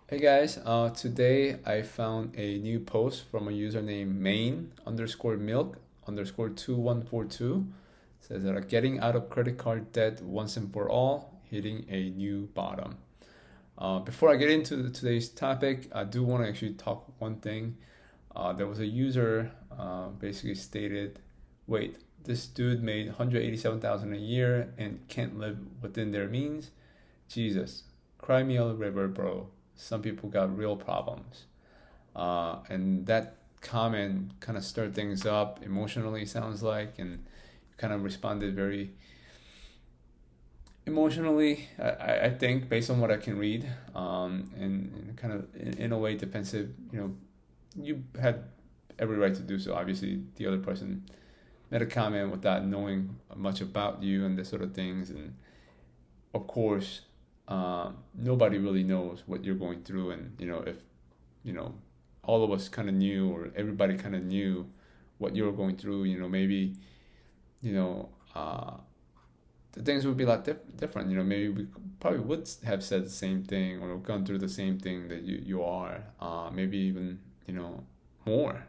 Hey guys, today I found a new post from a user named main underscore milk underscore 2142. Says that getting out of credit card debt once and for all, hitting a new bottom. Before I get into today's topic, I do want to actually talk one thing. There was a user basically stated, wait, this dude made 187,000 a year and can't live within their means. Jesus, cry me a river, bro. Some people got real problems. And that comment kind of stirred things up emotionally, sounds like, and kind of responded very emotionally, I think, based on what I can read, and kind of in a way defensive. You had every right to do so. Obviously, the other person made a comment without knowing much about you and this sort of things, and of course, nobody really knows what you're going through, and if you know all of us kind of knew, or everybody kind of knew what you were going through, maybe you know uh, the things would be a lot different. Maybe we probably would have said the same thing or gone through the same thing that you are, maybe even more.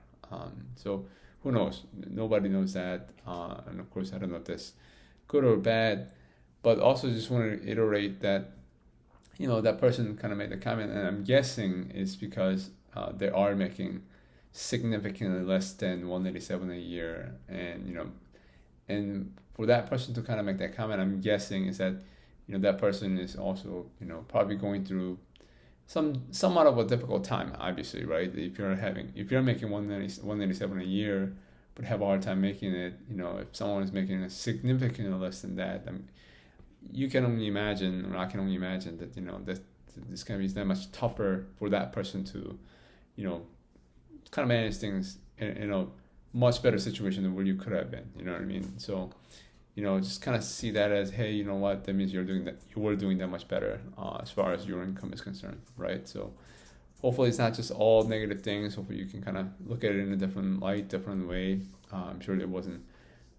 So who knows? Nobody knows that, and of course I don't know if that's good or bad, but also just want to iterate that that person kind of made the comment, and I'm guessing it's because they are making significantly less than 187 a year, and for that person to kind of make that comment, I'm guessing is that that person is also probably going through somewhat of a difficult time, obviously, right? If you're making 187 a year but have a hard time making it, if someone is making a significantly less than that, you can only imagine, or I can only imagine that that this can be that much tougher for that person to you know kind of manage things in a much better situation than where you could have been. You know what I mean? So just kind of see that as, hey, you know what, that means you were doing that much better, as far as your income is concerned, right? So hopefully it's not just all negative things. Hopefully you can kind of look at it in a different light, different way. I'm sure it wasn't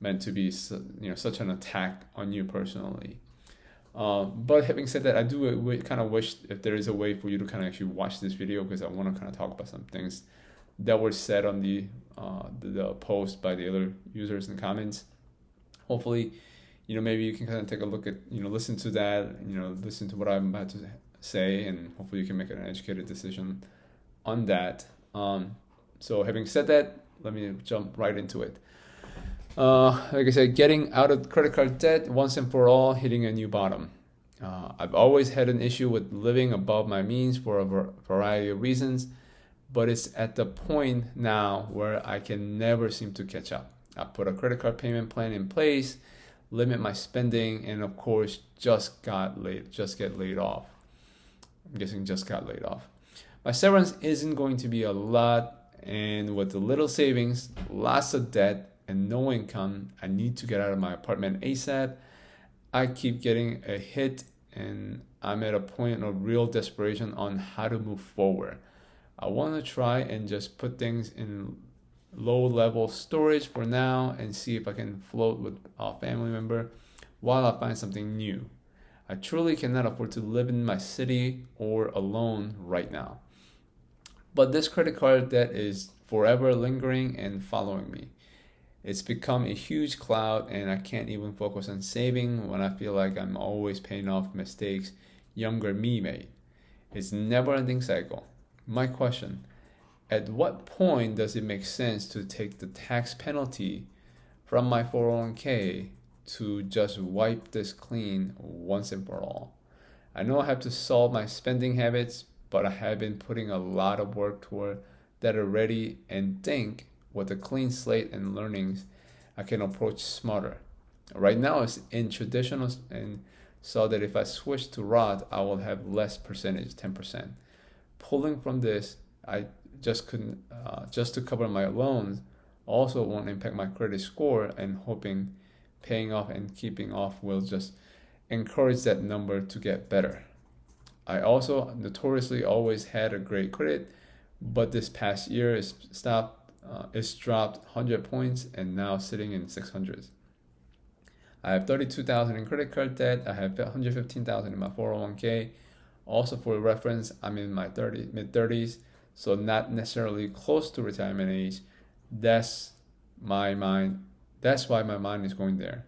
meant to be such an attack on you personally. But having said that, I do kind of wish if there is a way for you to kind of actually watch this video, because I want to kind of talk about some things that were said on the post by the other users and comments. Hopefully, maybe you can kind of take a look at, listen to that, listen to what I'm about to say, and hopefully you can make an educated decision on that. So having said that, let me jump right into it. Like I said, getting out of credit card debt once and for all, hitting a new bottom. I've always had an issue with living above my means for a variety of reasons, but it's at the point now where I can never seem to catch up. I put a credit card payment plan in place, limit my spending, and of course, just get laid off. I'm guessing just got laid off. My severance isn't going to be a lot, and with the little savings, lots of debt, and no income, I need to get out of my apartment ASAP. I keep getting a hit, and I'm at a point of real desperation on how to move forward. I want to try and just put things in low level storage for now and see if I can float with a family member while I find something new. I truly cannot afford to live in my city or alone right now. But this credit card debt is forever lingering and following me. It's become a huge cloud, and I can't even focus on saving when I feel like I'm always paying off mistakes younger me made. It's a never ending cycle. My question: at what point does it make sense to take the tax penalty from my 401k to just wipe this clean once and for all? I know I have to solve my spending habits, but I have been putting a lot of work toward that already, and think with a clean slate and learnings, I can approach smarter. Right now, it's in traditional, and saw that if I switch to Roth, I will have less percentage, 10%. Pulling from this, I just couldn't, just to cover my loans, also won't impact my credit score, and hoping paying off and keeping off will just encourage that number to get better. I also notoriously always had a great credit, but this past year it's dropped 100 points and now sitting in 600s. I have 32,000 in credit card debt. I have 115,000 in my 401k. Also for reference, I'm in my mid 30s, so not necessarily close to retirement age. That's my mind. That's why my mind is going there.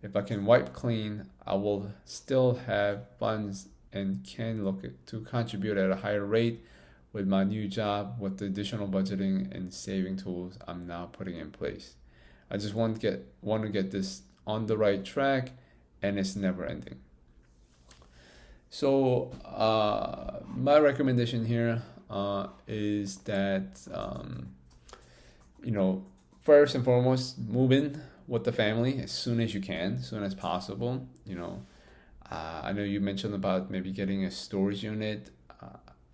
If I can wipe clean, I will still have funds and can look to contribute at a higher rate with my new job, with the additional budgeting and saving tools I'm now putting in place. I just want to get this on the right track, and it's never ending. So my recommendation here is that first and foremost, move in with the family as soon as you can, as soon as possible. I know you mentioned about maybe getting a storage unit.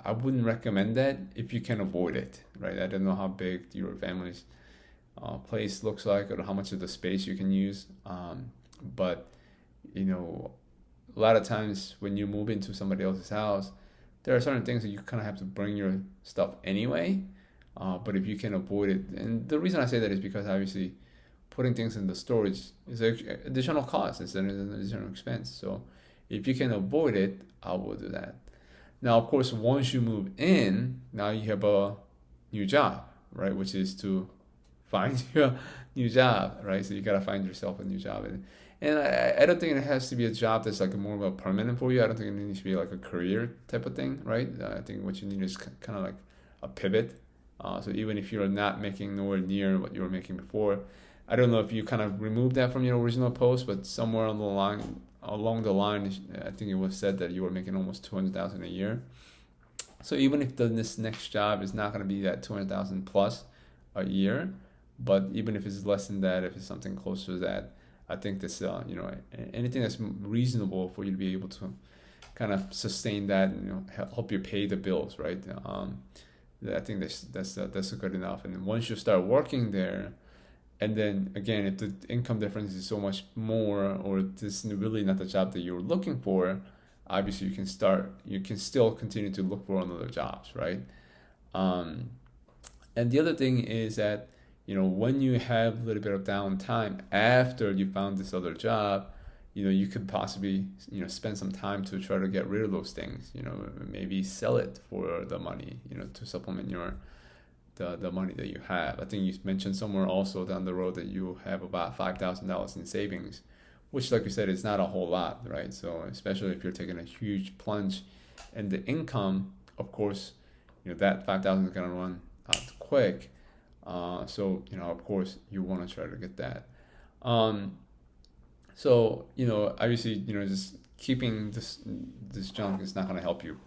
I wouldn't recommend that if you can avoid it, right? I don't know how big your family's place looks like or how much of the space you can use. But a lot of times when you move into somebody else's house, there are certain things that you kind of have to bring your stuff anyway. But if you can avoid it, and the reason I say that is because obviously putting things in the storage is an additional cost, it's an additional expense. So if you can avoid it, I will do that. Now, of course, once you move in, now you have a new job, right? Which is to find your new job, right? So you gotta find yourself a new job, and I don't think it has to be a job that's like more of a permanent for you. I don't think it needs to be like a career type of thing, right? I think what you need is kind of like a pivot. So even if you're not making nowhere near what you were making before, I don't know if you kind of removed that from your original post, but somewhere along the line, I think it was said that you were making almost $200,000 a year. So even if this next job is not going to be that 200,000 plus a year, but even if it's less than that, if it's something closer to that, I think this anything that's reasonable for you to be able to kind of sustain that and help you pay the bills, right? I think that's good enough. And then once you start working there, and then again, if the income difference is so much more, or this is really not the job that you're looking for, obviously you can still continue to look for other jobs, right? And the other thing is that, when you have a little bit of downtime after you found this other job, you could possibly, spend some time to try to get rid of those things, maybe sell it for the money, to supplement the money that you have. I think you mentioned somewhere also down the road that you have about $5,000 in savings, which, like you said, is not a whole lot, right? So especially if you're taking a huge plunge in the income, of course, that 5,000 is going to run out quick. So of course, you want to try to get that. So obviously, just keeping this junk is not going to help you,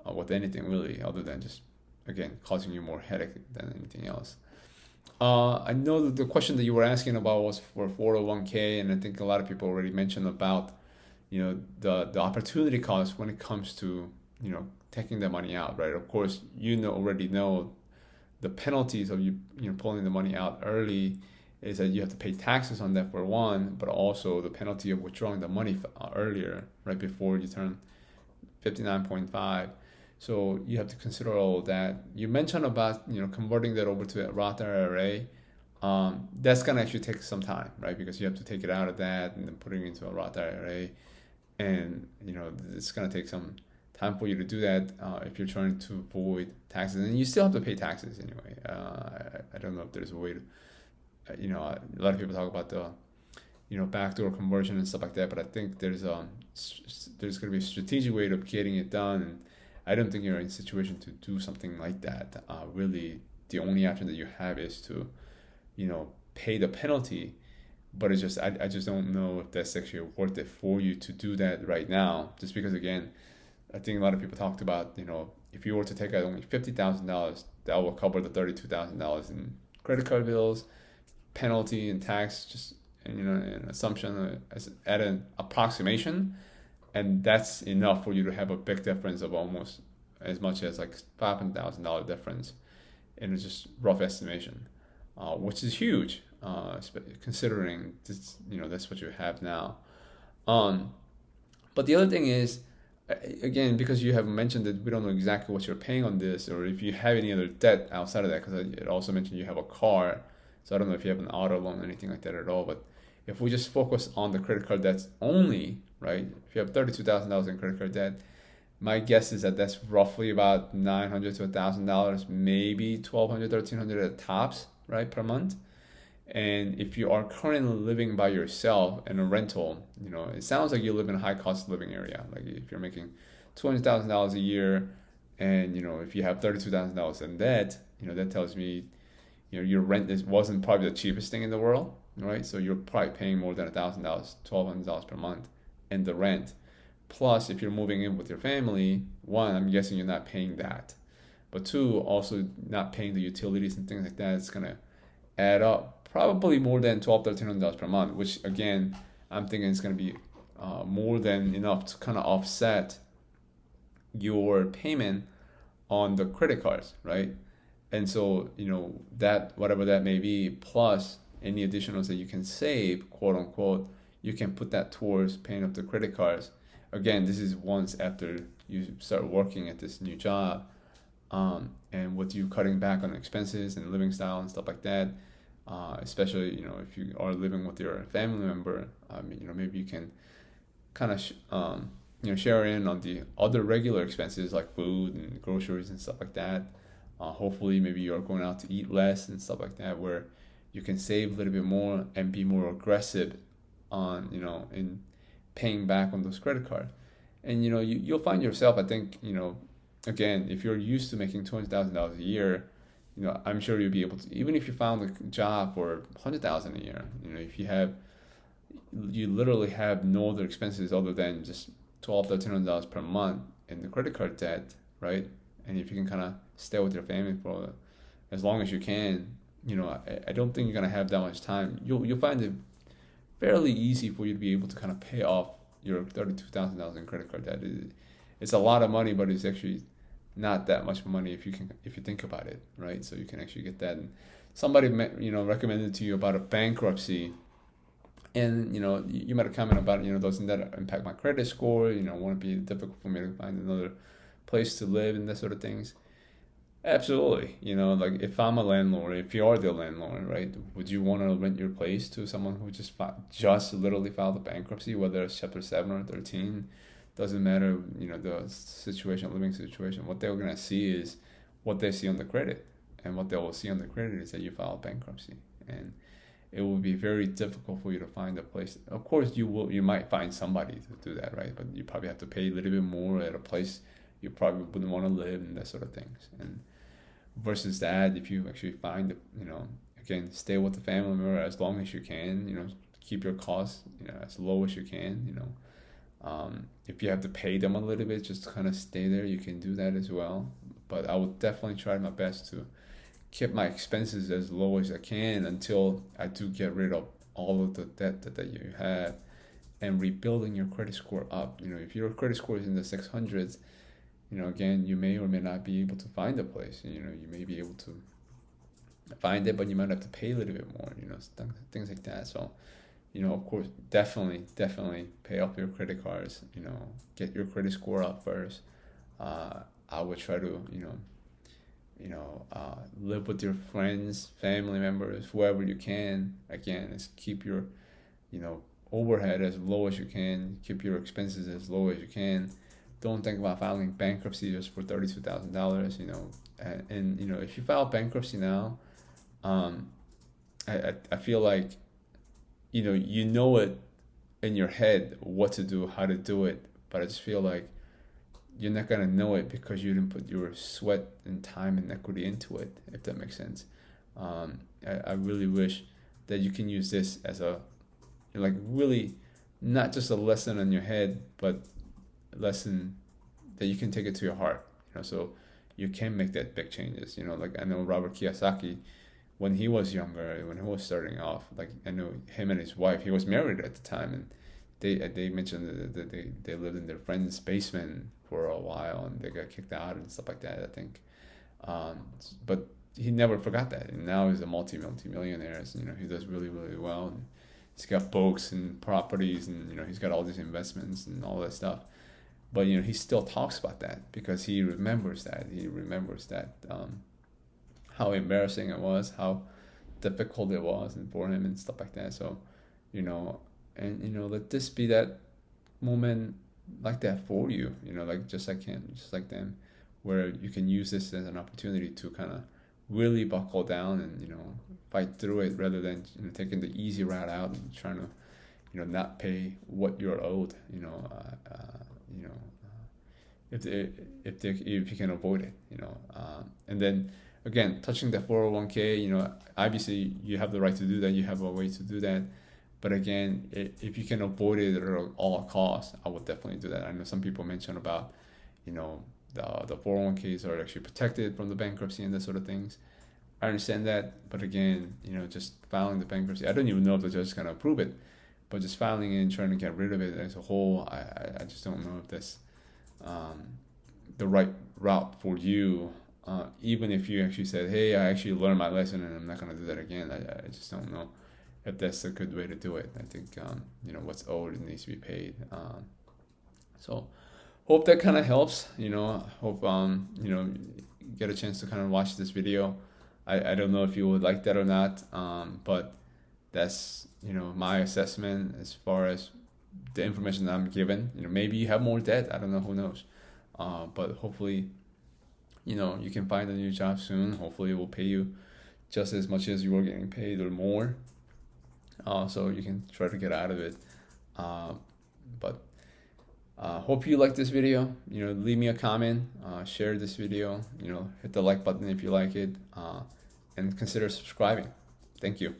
with anything really, other than just, again, causing you more headache than anything else. I know that the question that you were asking about was for 401k, and I think a lot of people already mentioned about, the opportunity cost when it comes to, taking the money out, right? Of course, already know the penalties of you pulling the money out early is that you have to pay taxes on that for one, but also the penalty of withdrawing the money earlier, right before you turn 59.5. So you have to consider all of that. You mentioned about converting that over to a Roth IRA. That's gonna actually take some time, right? Because you have to take it out of that and then putting it into a Roth IRA, and it's gonna take some time for you to do that if you're trying to avoid taxes, and you still have to pay taxes anyway. I don't know if there's a way to, a lot of people talk about the, backdoor conversion and stuff like that, but I think there's going to be a strategic way of getting it done, and I don't think you're in a situation to do something like that. Really, the only option that you have is to, pay the penalty, but it's just I just don't know if that's actually worth it for you to do that right now, just because, again, I think a lot of people talked about, if you were to take out only $50,000, that will cover the $32,000 in credit card bills, penalty and tax, just an assumption at an approximation, and that's enough for you to have a big difference of almost as much as like $500,000 difference in just rough estimation, which is huge, considering this, that's what you have now. But the other thing is, again, because you have mentioned that we don't know exactly what you're paying on this, or if you have any other debt outside of that, because it also mentioned you have a car, so I don't know if you have an auto loan or anything like that at all. But if we just focus on the credit card debts only, right? If you have $32,000 in credit card debt, My guess is that that's roughly about $900 to $1,000, maybe 1,200, 1,300 at tops, right, per month. And if you are currently living by yourself in a rental, it sounds like you live in a high cost of living area. Like if you're making $200,000 a year, and if you have $32,000 in debt, that tells me, your rent wasn't probably the cheapest thing in the world, right? So you're probably paying more than $1,000, $1,200 per month in the rent. Plus, if you're moving in with your family, one, I'm guessing you're not paying that. But two, also not paying the utilities and things like that, it's gonna add up probably more than $1,200, $1,300 per month, which again, I'm thinking it's gonna be more than enough to kind of offset your payment on the credit cards, right? And so, that whatever that may be, plus any additionals that you can save, quote unquote, you can put that towards paying up the credit cards. Again, this is once after you start working at this new job, and with you cutting back on expenses and living style and stuff like that. Especially, if you are living with your family member, maybe you can kind of share in on the other regular expenses like food and groceries and stuff like that. Hopefully, maybe you're going out to eat less and stuff like that, where you can save a little bit more and be more aggressive on, in paying back on those credit cards. And, you'll find yourself, I think, again, if you're used to making $200,000 a year, I'm sure you'll be able to, even if you found a job for $100,000 a year, if you literally have no other expenses other than just $1,200, $1,300 per month in the credit card debt, right? And if you can kind of stay with your family for as long as you can, I don't think you're gonna have that much time. You'll find it fairly easy for you to be able to kind of pay off your $32,000 in credit card debt. It's a lot of money, but it's actually not that much money if you think about it, right? So you can actually get that. And somebody recommended to you about a bankruptcy, and you might have commented about doesn't that impact my credit score? Won't it be difficult for me to find another place to live and that sort of things? Absolutely. Like if I'm a landlord, if you are the landlord, right? Would you want to rent your place to someone who just literally filed a bankruptcy, whether it's Chapter 7 or 13? Doesn't matter, the situation, living situation. What they're gonna see is what they see on the credit, and what they will see on the credit is that you filed bankruptcy, and it will be very difficult for you to find a place. Of course, you might find somebody to do that, right? But you probably have to pay a little bit more at a place you probably wouldn't want to live and that sort of things. And versus that, if you actually find, again, stay with the family member as long as you can, keep your costs, as low as you can, if you have to pay them a little bit just to kind of stay there, you can do that as well. But I will definitely try my best to keep my expenses as low as I can until I do get rid of all of the debt that you have, and rebuilding your credit score up. If your credit score is in the 600s, again, you may or may not be able to find a place. You may be able to find it, but you might have to pay a little bit more, things like that. So, of course, definitely pay off your credit cards, get your credit score up first. I would try to, live with your friends, family members, whoever you can. Again, is keep your, overhead as low as you can, keep your expenses as low as you can. Don't think about filing bankruptcy just for $32,000, and if you file bankruptcy now, I feel like, you know it in your head what to do, how to do it, but I just feel like you're not gonna know it because you didn't put your sweat and time and equity into it, if that makes sense. I really wish that you can use this as a, really not just a lesson in your head, but a lesson that you can take it to your heart, so you can make that big changes. I know Robert Kiyosaki, when he was younger, when he was starting off, I know him and his wife, he was married at the time, and they mentioned that they lived in their friend's basement for a while, and they got kicked out and stuff like that, I think. But he never forgot that, and now he's a multi-millionaire. He does really, really well, and he's got books and properties, and he's got all these investments and all that stuff. But he still talks about that because he remembers that. How embarrassing it was, how difficult it was, and for him and stuff like that. So, let this be that moment like that for you, like just like them, where you can use this as an opportunity to kind of really buckle down and fight through it, rather than taking the easy route out and trying to not pay what you're owed. You know, if you can avoid it. And then again, touching the 401k, obviously you have the right to do that. You have a way to do that. But again, if you can avoid it at all costs, I would definitely do that. I know some people mention about, the 401ks are actually protected from the bankruptcy and that sort of things. I understand that, but again, just filing the bankruptcy, I don't even know if the judge is going to approve it, but just filing it and trying to get rid of it as a whole, I just don't know if that's the right route for you. Even if you actually said, hey, I actually learned my lesson and I'm not going to do that again, I just don't know if that's a good way to do it. I think, what's owed needs to be paid. So hope that kind of helps. Hope, get a chance to kind of watch this video. I don't know if you would like that or not, but that's, my assessment as far as the information that I'm given. Maybe you have more debt. I don't know. Who knows? But hopefully, you can find a new job soon. Hopefully it will pay you just as much as you were getting paid or more. So you can try to get out of it. But hope you like this video. Leave me a comment, share this video, hit the like button if you like it, and consider subscribing. Thank you.